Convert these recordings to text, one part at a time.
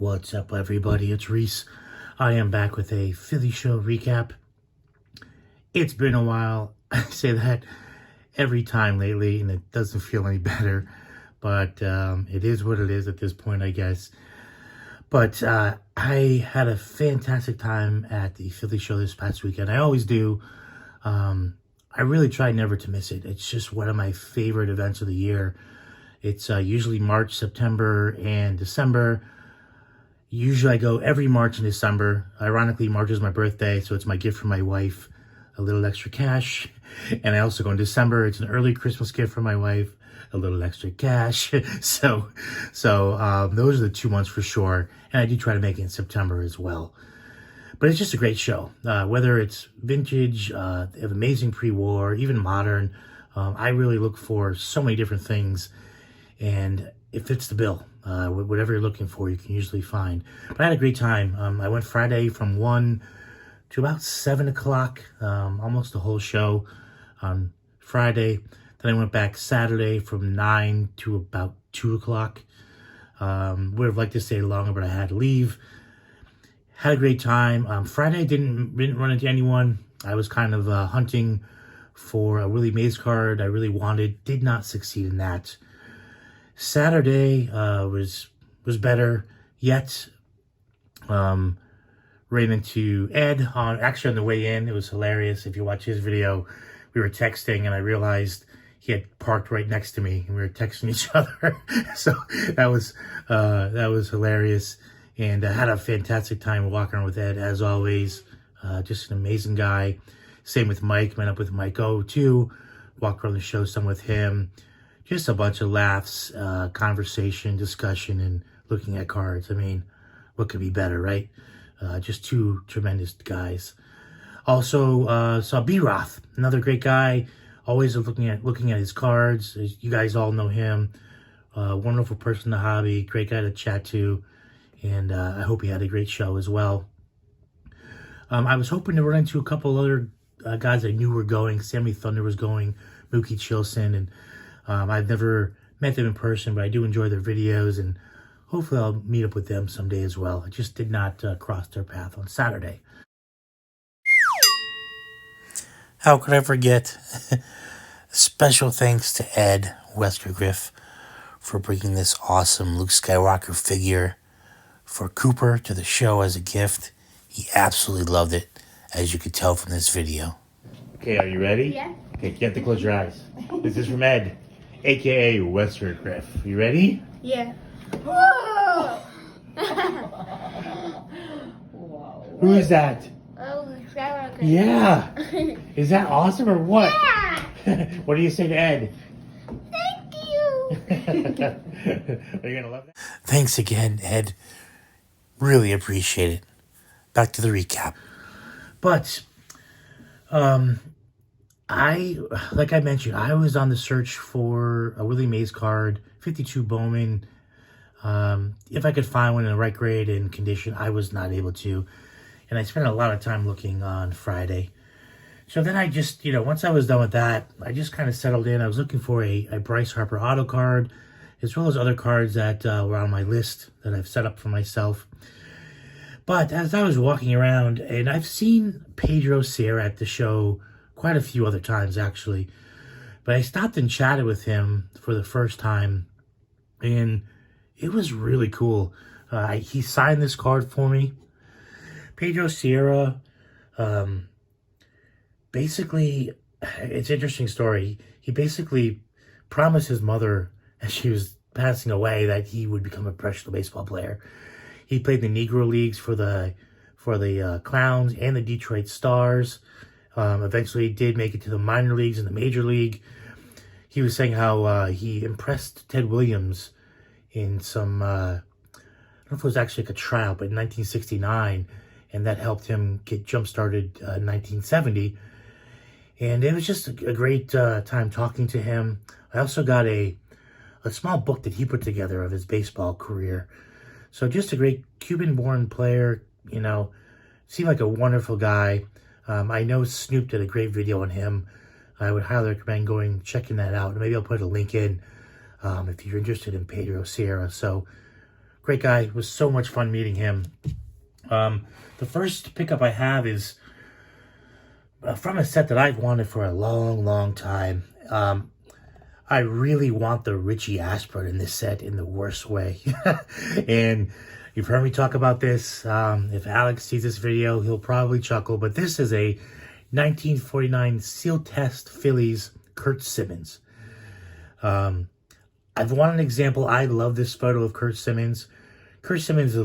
What's up, everybody? It's Reese. I am back with a Philly show recap. It's been a while. I say that every time lately, and it doesn't feel any better. But it is what it is at this point, I guess. But I had a fantastic time at the Philly show this past weekend. I always do. I really try never to miss it. It's just one of my favorite events of the year. It's usually March, September, and December. Usually I go every March and December. Ironically, March is my birthday, so it's my gift from my wife, a little extra cash. And I also go in December. It's an early Christmas gift from my wife, a little extra cash. So those are the 2 months for sure. And I do try to make it in September as well. But it's just a great show. Whether it's vintage, they have amazing pre-war, even modern. I really look for so many different things. And it fits the bill. Whatever you're looking for, you can usually find. But I had a great time. I went Friday from 1 to about 7 o'clock, almost the whole show on Friday. Then I went back Saturday from 9 to about 2 o'clock. Would have liked to stay longer, but I had to leave. Had a great time. Friday, didn't run into anyone. I was kind of hunting for a Willie Mays card I really wanted. Did not succeed in that. Saturday was better, yet ran into Ed on the way in. It was hilarious. If you watch his video, we were texting and I realized he had parked right next to me and we were texting each other. So that was hilarious, and I had a fantastic time walking around with Ed as always. Just an amazing guy. Same with Mike. Met up with Mike O too. Walked around the show some with him. Just a bunch of laughs, conversation, discussion, and looking at cards. I mean, what could be better, right? Just two tremendous guys. Also, saw B-Roth, another great guy. Always looking at his cards. You guys all know him. Wonderful person in the hobby. Great guy to chat to. And I hope he had a great show as well. I was hoping to run into a couple other guys I knew were going. Sammy Thunder was going. Mookie Chilson, and I've never met them in person, but I do enjoy their videos, and hopefully I'll meet up with them someday as well. I just did not cross their path on Saturday. How could I forget? Special thanks to Ed Westergriff for bringing this awesome Luke Skywalker figure for Cooper to the show as a gift. He absolutely loved it, as you could tell from this video. Okay, are you ready? Yeah. Okay, you have to close your eyes. This is from Ed, a.k.a. Westergriff. You ready? Yeah. Whoa! Wow. Who is that? Oh, Skywalker. Yeah. Is that awesome or what? Yeah. What do you say to Ed? Thank you. Are you going to love that? Thanks again, Ed. Really appreciate it. Back to the recap. But, like I mentioned, I was on the search for a Willie Mays card, 52 Bowman. If I could find one in the right grade and condition, I was not able to. And I spent a lot of time looking on Friday. So then I just, once I was done with that, I just kind of settled in. I was looking for a Bryce Harper auto card, as well as other cards that were on my list that I've set up for myself. But as I was walking around, and I've seen Pedro Sierra at the show quite a few other times, actually. But I stopped and chatted with him for the first time, and it was really cool. He signed this card for me. Pedro Sierra, basically, it's an interesting story. He basically promised his mother, as she was passing away, that he would become a professional baseball player. He played the Negro Leagues for the Clowns and the Detroit Stars. Eventually did make it to the minor leagues and the major league. He was saying how he impressed Ted Williams in some, I don't know if it was actually like a tryout, but in 1969, and that helped him get jump-started in 1970. And it was just a great time talking to him. I also got a small book that he put together of his baseball career. So just a great Cuban-born player, seemed like a wonderful guy. I know Snoop did a great video on him. I would highly recommend checking that out. Maybe I'll put a link in if you're interested in Pedro Sierra. So Great guy. It was so much fun meeting him. The first pickup I have is from a set that I've wanted for a long, long time. I really want the Richie Ashburn in this set in the worst way. And you've heard me talk about this. If Alex sees this video, he'll probably chuckle. But this is a 1949 Seal Test Phillies Curt Simmons. I've wanted an example. I love this photo of Curt Simmons. Curt Simmons is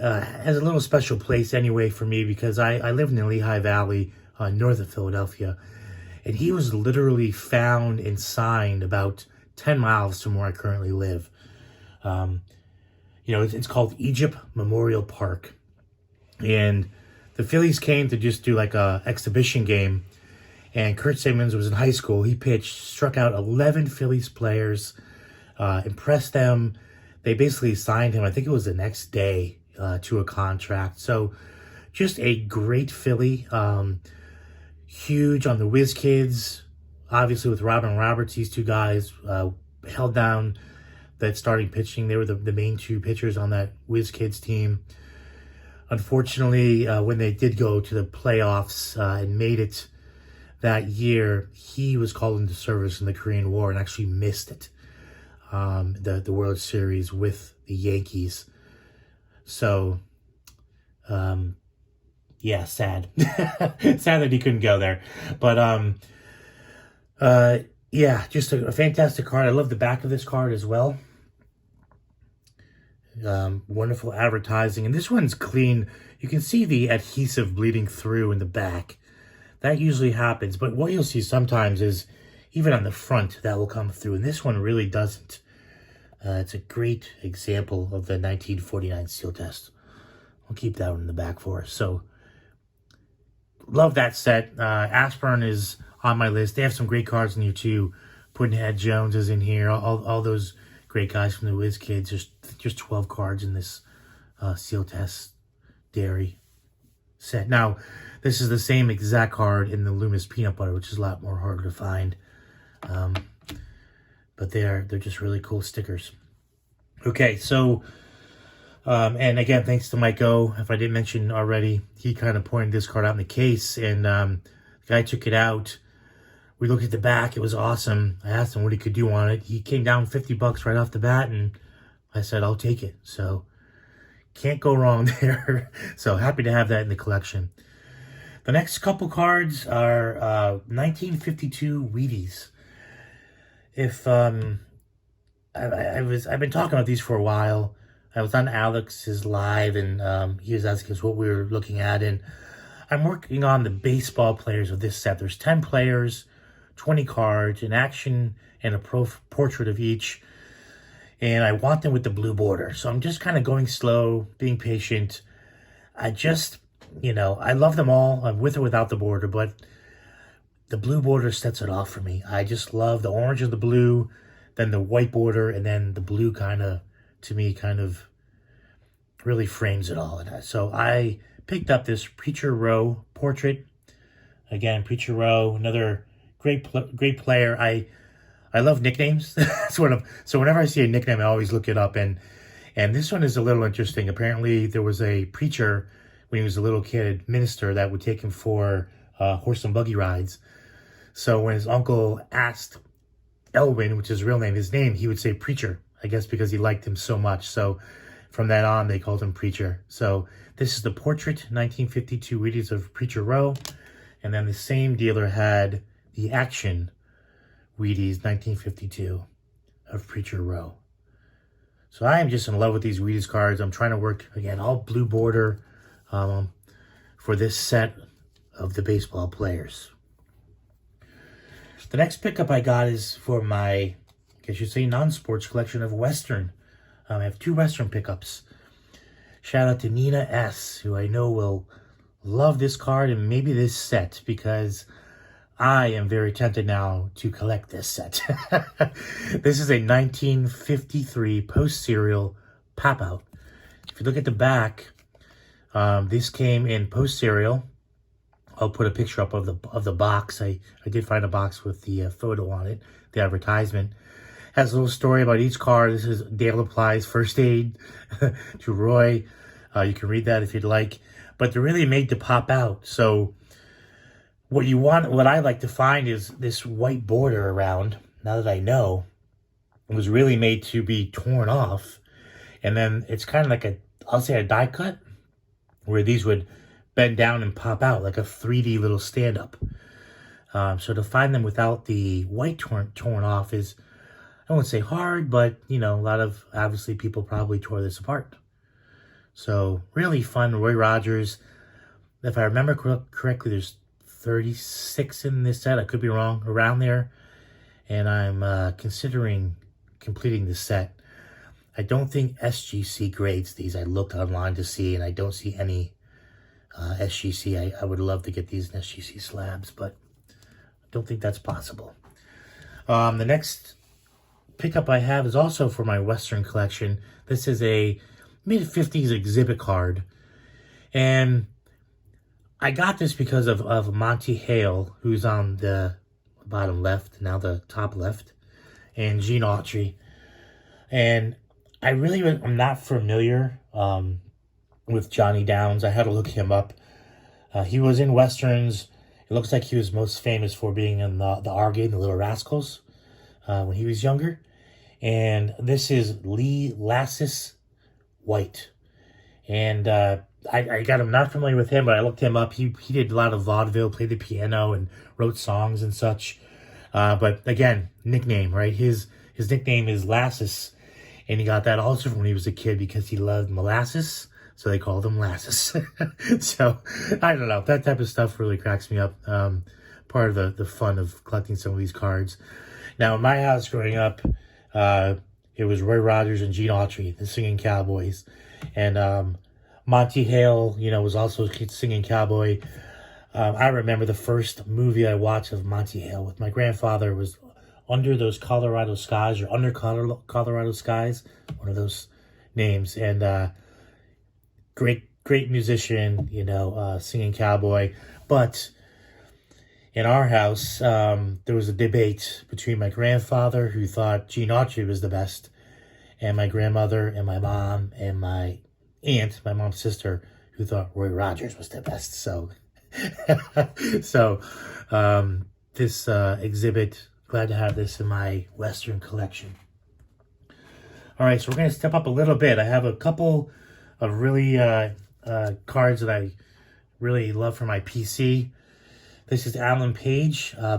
has a little special place anyway for me because I live in the Lehigh Valley, north of Philadelphia. And he was literally found and signed about 10 miles from where I currently live. It's called Egypt Memorial Park. And the Phillies came to just do like a exhibition game. And Curt Simmons was in high school. He pitched, struck out 11 Phillies players, impressed them. They basically signed him, I think it was the next day, to a contract. So just a great Philly. Huge on the Whiz Kids. Obviously with Robin Roberts, these two guys held down that starting pitching. They were the main two pitchers on that Whiz Kids team. Unfortunately, when they did go to the playoffs and made it that year, he was called into service in the Korean War and actually missed it. The World Series with the Yankees. So, yeah, sad. Sad that he couldn't go there. But, yeah, just a fantastic card. I love the back of this card as well. Wonderful advertising. And this one's clean. You can see the adhesive bleeding through in the back. That usually happens. But what you'll see sometimes is even on the front, that will come through. And this one really doesn't. It's a great example of the 1949 Seal Test. I'll keep that one in the back for us. So, love that set. Ashburn is on my list. They have some great cards in here too. Puddinhead Jones is in here. All those great guys from the Whiz Kids. Just 12 cards in this Seal Test Dairy set. Now, this is the same exact card in the Loomis Peanut Butter, which is a lot more harder to find. But they're just really cool stickers. Okay, so, and again, thanks to Mike O. If I didn't mention already, he kind of pointed this card out in the case, and the guy took it out. We looked at the back. It was awesome. I asked him what he could do on it. He came down $50 right off the bat, and I said, I'll take it. So, can't go wrong there. So, happy to have that in the collection. The next couple cards are 1952 Wheaties. If I've been talking about these for a while. I was on Alex's live, and he was asking us what we were looking at, and I'm working on the baseball players of this set. There's 10 players, 20 cards, an action and a portrait of each, and I want them with the blue border. So I'm just kind of going slow, being patient. I love them all, with or without the border, but the blue border sets it off for me. I just love the orange and the blue, then the white border, and then the blue kind of really frames it all. So I picked up this Preacher Rowe portrait. Again, Preacher Rowe, another great player. I love nicknames. So whenever I see a nickname, I always look it up. And this one is a little interesting. Apparently, there was a preacher when he was a little kid, minister, that would take him for horse and buggy rides. So when his uncle asked Elwin, which is his real name, his name, he would say Preacher, I guess because he liked him so much. So from that on, they called him Preacher. So this is the portrait, 1952 Wheaties of Preacher Rowe. And then the same dealer had the action Wheaties, 1952 of Preacher Rowe. So I am just in love with these Wheaties cards. I'm trying to work, again, all blue border for this set of the baseball players. The next pickup I got is for my, I guess you'd say, non-sports collection of Western. I have 2 Western pickups. Shout out to Nina S., who I know will love this card and maybe this set, because I am very tempted now to collect this set. This is a 1953 post-serial pop-out. If you look at the back, this came in post-serial. I'll put a picture up of the box. I did find a box with the photo on it, the advertisement. Has a little story about each card. This is Dale applies first aid to Roy. You can read that if you'd like. But they're really made to pop out. So what I like to find is this white border around, now that I know, it was really made to be torn off. And then it's kind of like I'll say a die cut, where these would bend down and pop out like a 3D little stand-up. So to find them without the white torn off is, I won't say hard, but, a lot of, obviously, people probably tore this apart. So, really fun. Roy Rogers. If I remember correctly, there's 36 in this set. I could be wrong. Around there. And I'm considering completing this set. I don't think SGC grades these. I looked online to see, and I don't see any SGC. I would love to get these in SGC slabs, but I don't think that's possible. The next pickup I have is also for my Western collection. This is a mid-50s exhibit card. And I got this because of Monty Hale, who's on the bottom left, now the top left, and Gene Autry. And I'm not familiar with Johnny Downs. I had to look him up. He was in Westerns. It looks like he was most famous for being in the R Game, the Little Rascals, when he was younger. And this is Lee Lassus White. And I got him, not familiar with him, but I looked him up. He did a lot of vaudeville, played the piano, and wrote songs and such. But again, nickname, right? His nickname is Lassus. And he got that also from when he was a kid because he loved molasses. So they called him Lassus. So, I don't know. That type of stuff really cracks me up. Part of the fun of collecting some of these cards. Now, in my house growing up, it was Roy Rogers and Gene Autry, the singing cowboys. And Monty Hale, was also a singing cowboy. I remember the first movie I watched of Monty Hale with my grandfather was Under Those Colorado Skies, or Under Colorado Skies, one of those names. And great musician, singing cowboy. But in our house, there was a debate between my grandfather, who thought Gene Autry was the best, and my grandmother and my mom and my aunt, my mom's sister, who thought Roy Rogers was the best. So, this exhibit, glad to have this in my Western collection. All right, so we're going to step up a little bit. I have a couple of really cards that I really love for my PC. This is Alan Page. I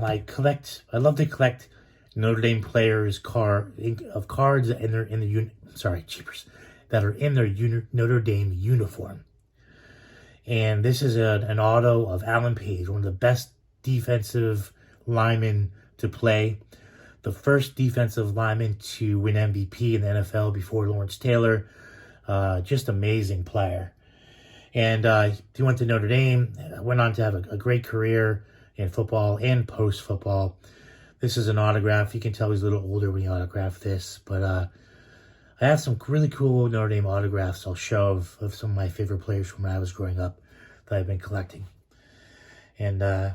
love to collect Notre Dame players' cards that are in their Notre Dame uniform. And this is an auto of Alan Page, one of the best defensive linemen to play. The first defensive lineman to win MVP in the NFL before Lawrence Taylor. Just amazing player. And he went to Notre Dame, went on to have a great career in football and post-football. This is an autograph. You can tell he's a little older when he autographed this. But I have some really cool Notre Dame autographs I'll show of some of my favorite players from when I was growing up that I've been collecting. And I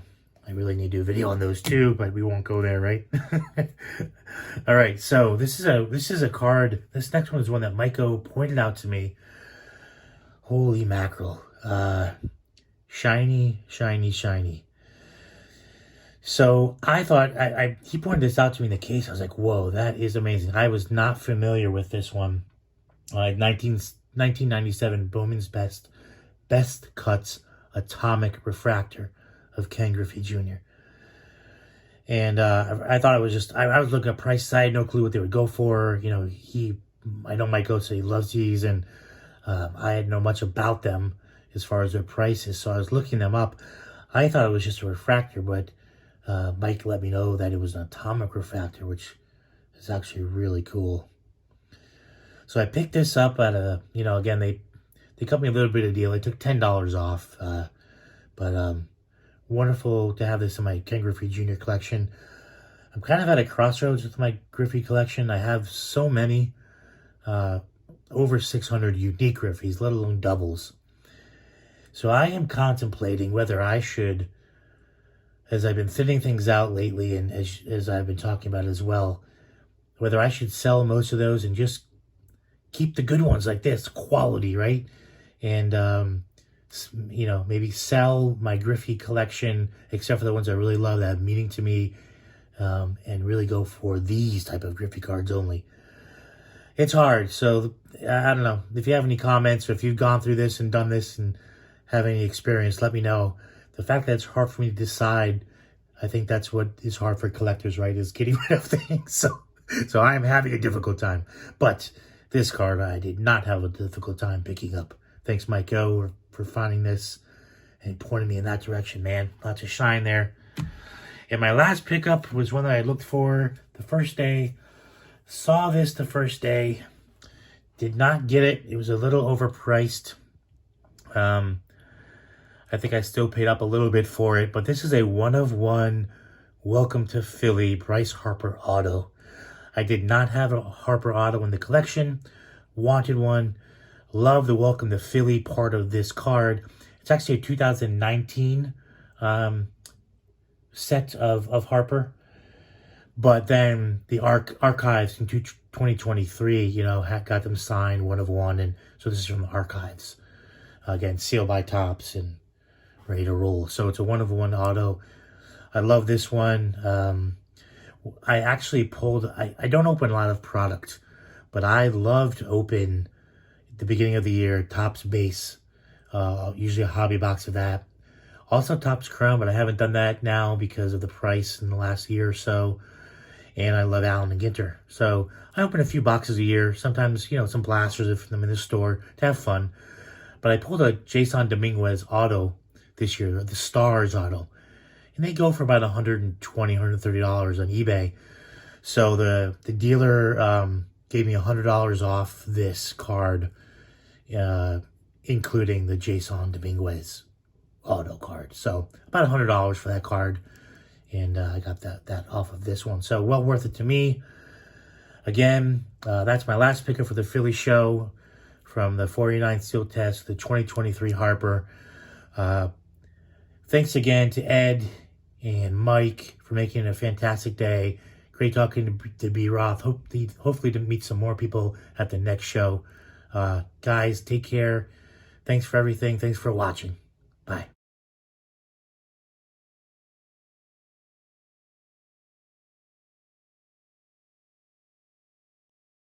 really need to do a video on those too, but we won't go there, right? All right, so this is a card. This next one is one that Maiko pointed out to me. Holy mackerel. Shiny, shiny, shiny. So I thought, he pointed this out to me in the case. I was like, whoa, that is amazing. I was not familiar with this one. 1997 Bowman's Best Cuts Atomic Refractor of Ken Griffey Jr. And I thought it was just, I was looking at prices. I had no clue what they would go for. I know Maiko said he loves these, and I didn't know much about them as far as their prices, so I was looking them up. I thought it was just a refractor, but Mike let me know that it was an atomic refractor, which is actually really cool. So I picked this up at again, they cut me a little bit of a deal. They took $10 off, but wonderful to have this in my Ken Griffey Jr. collection. I'm kind of at a crossroads with my Griffey collection. I have so many, over 600 unique Griffies, let alone doubles. So I am contemplating whether I should, as I've been thinning things out lately, and as I've been talking about as well, whether I should sell most of those and just keep the good ones like this, quality, right? And, maybe sell my Griffey collection, except for the ones I really love that have meaning to me, and really go for these type of Griffey cards only. It's hard. So I don't know if you have any comments, or if you've gone through this and done this and have any experience, let me know. The fact that it's hard for me to decide, I think that's what is hard for collectors, right? Is getting rid of things. So I'm having a difficult time. But this card, I did not have a difficult time picking up. Thanks, Mike O, for finding this and pointing me in that direction, man. Lots of shine there. And my last pickup was one that I looked for the first day. Saw this the first day. Did not get it. It was a little overpriced. I think I still paid up a little bit for it. But this is a 1-of-1 Welcome to Philly Bryce Harper auto. I did not have a Harper auto in the collection. Wanted one. Love the Welcome to Philly part of this card. It's actually a 2019 set of Harper. But then the archives in 2023, got them signed 1-of-1. And so this is from the archives. Again, sealed by Topps and ready to roll. So it's a 1-of-1 auto. I love this one. I actually pulled, I don't open a lot of product, but I love to open at the beginning of the year Topps base. Usually a hobby box of that. Also Topps Chrome, but I haven't done that now because of the price in the last year or so. And I love Allen and Ginter. So I open a few boxes a year. Sometimes, some blasters if I'm in the store to have fun. But I pulled a Jason Dominguez auto this year, the Stars auto. And they go for about $120, $130 on eBay. So the dealer gave me $100 off this card, including the Jason Dominguez auto card. So about $100 for that card. And I got that off of this one. So well worth it to me. Again, that's my last pickup for the Philly show from the 49 Seal Test, the 2023 Harper. Thanks again to Ed and Mike for making it a fantastic day. Great talking to B. Roth. Hopefully to meet some more people at the next show. Guys, take care. Thanks for everything. Thanks for watching. Bye.